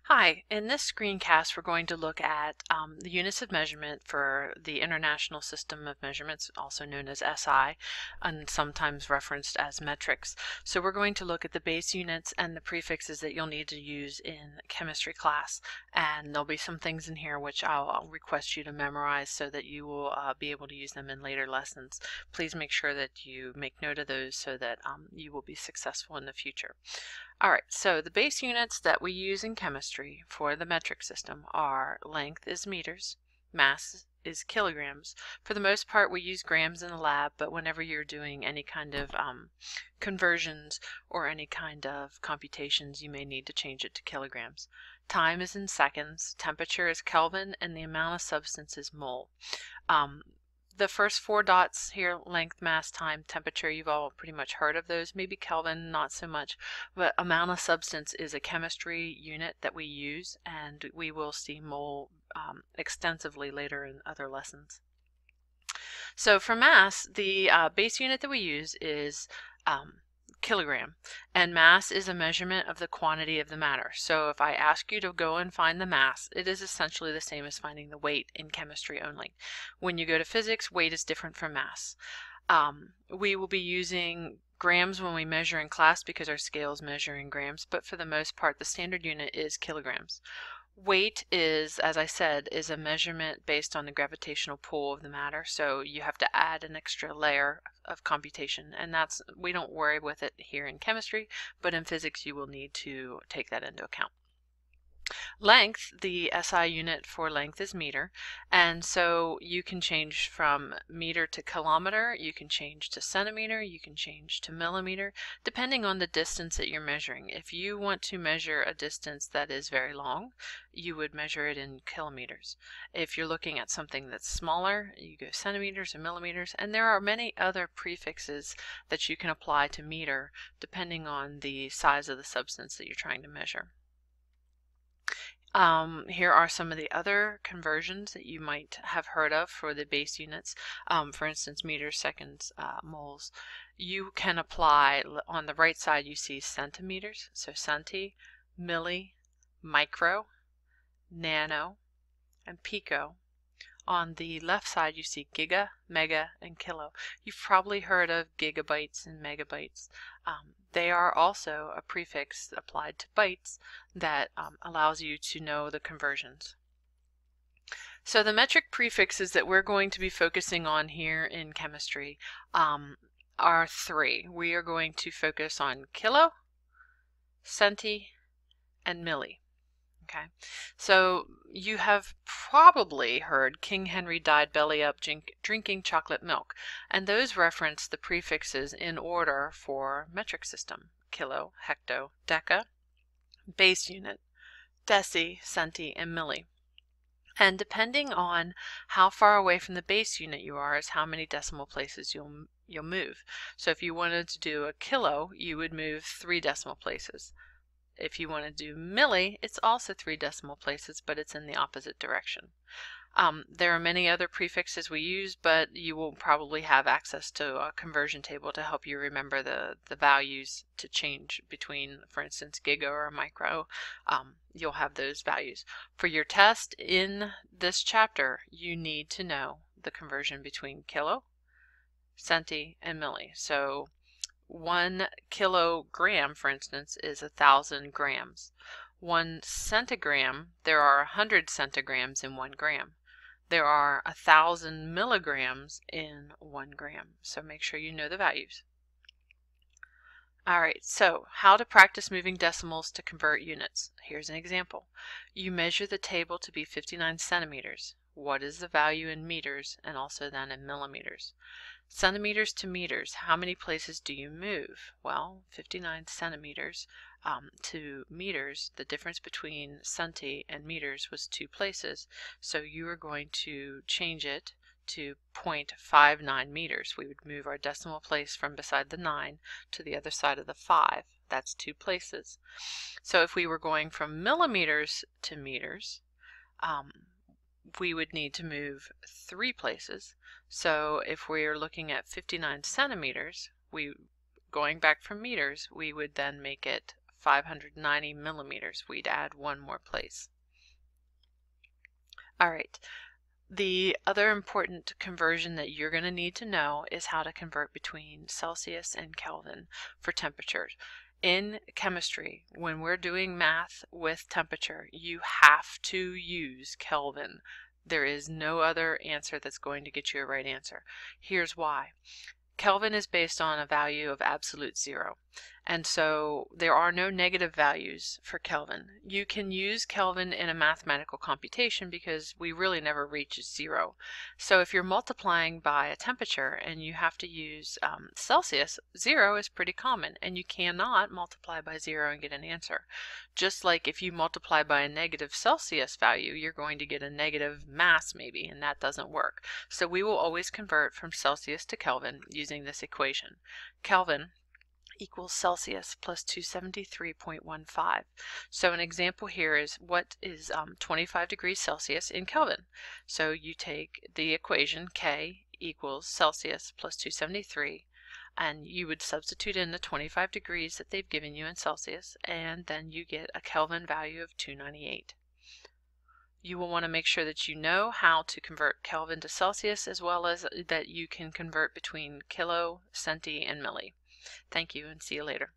Hi, in this screencast we're going to look at the units of measurement for the International System of Measurements, also known as SI, and sometimes referenced as metrics. So we're going to look at the base units and the prefixes that you'll need to use in chemistry class, and there'll be some things in here which I'll request you to memorize so that you will be able to use them in later lessons. Please make sure that you make note of those so that you will be successful in the future. Alright, so the base units that we use in chemistry for the metric system are length is meters, mass is kilograms. For the most part we use grams in the lab, but whenever you're doing any kind of conversions or any kind of computations, you may need to change it to kilograms. Time is in seconds, temperature is Kelvin, and the amount of substance is mole. The first four dots here, length, mass, time, temperature, you've all pretty much heard of those. Maybe Kelvin, not so much. But amount of substance is a chemistry unit that we use, and we will see mole extensively later in other lessons. So for mass, the base unit that we use is kilogram, and mass is a measurement of the quantity of the matter. So if I ask you to go and find the mass, it is essentially the same as finding the weight in chemistry only. When you go to physics, weight is different from mass. We will be using grams when we measure in class because our scales measure in grams, but for the most part the standard unit is kilograms. Weight is, as I said, is a measurement based on the gravitational pull of the matter, so you have to add an extra layer of computation, and we don't worry with it here in chemistry, but in physics you will need to take that into account. Length, the SI unit for length is meter, and so you can change from meter to kilometer, you can change to centimeter, you can change to millimeter, depending on the distance that you're measuring. If you want to measure a distance that is very long, you would measure it in kilometers. If you're looking at something that's smaller, you go centimeters or millimeters, and there are many other prefixes that you can apply to meter depending on the size of the substance that you're trying to measure. Here are some of the other conversions that you might have heard of for the base units. For instance, meters, seconds, moles. You can apply, on the right side you see centimeters, so centi, milli, micro, nano, and pico. On the left side you see giga, mega, and kilo. You've probably heard of gigabytes and megabytes. They are also a prefix applied to bytes that allows you to know the conversions. So the metric prefixes that we're going to be focusing on here in chemistry are three. We are going to focus on kilo, centi, and milli. Okay, so you have probably heard King Henry died belly up drinking chocolate milk, and those reference the prefixes in order for metric system: kilo, hecto, deca, base unit, deci, centi, and milli. And depending on how far away from the base unit you are is how many decimal places you'll move. So if you wanted to do a kilo, you would move 3 decimal places. If you want to do milli, it's also 3 decimal places, but it's in the opposite direction. There are many other prefixes we use, but you will probably have access to a conversion table to help you remember the values to change between, for instance, giga or micro. You'll have those values. For your test in this chapter, you need to know the conversion between kilo, centi, and milli. So 1 kilogram, for instance, is 1,000 grams. 1 centigram, there are 100 centigrams in 1 gram. There are 1,000 milligrams in 1 gram. So make sure you know the values. Alright, so how to practice moving decimals to convert units. Here's an example. You measure the table to be 59 centimeters. What is the value in meters and also then in millimeters? Centimeters to meters, how many places do you move? Well, 59 centimeters to meters, the difference between centi and meters was 2 places, so you are going to change it to 0.59 meters. We would move our decimal place from beside the 9 to the other side of the 5. That's 2 places. So if we were going from millimeters to meters, we would need to move 3 places. So if we're looking at 59 centimeters, going back from meters, we would then make it 590 millimeters. We'd add one more place. All right. The other important conversion that you're going to need to know is how to convert between Celsius and Kelvin for temperatures. In chemistry, when we're doing math with temperature, you have to use Kelvin. There is no other answer that's going to get you a right answer. Here's why. Kelvin is based on a value of absolute zero, and so there are no negative values for Kelvin. You can use Kelvin in a mathematical computation because we really never reach zero. So if you're multiplying by a temperature and you have to use Celsius, zero is pretty common, and you cannot multiply by zero and get an answer. Just like if you multiply by a negative Celsius value, you're going to get a negative mass maybe, and that doesn't work. So we will always convert from Celsius to Kelvin using this equation. Kelvin equals Celsius plus 273.15. So an example here is what is 25 degrees Celsius in Kelvin. So you take the equation K equals Celsius plus 273, and you would substitute in the 25 degrees that they've given you in Celsius, and then you get a Kelvin value of 298. You will want to make sure that you know how to convert Kelvin to Celsius, as well as that you can convert between kilo, centi, and milli. Thank you, and see you later.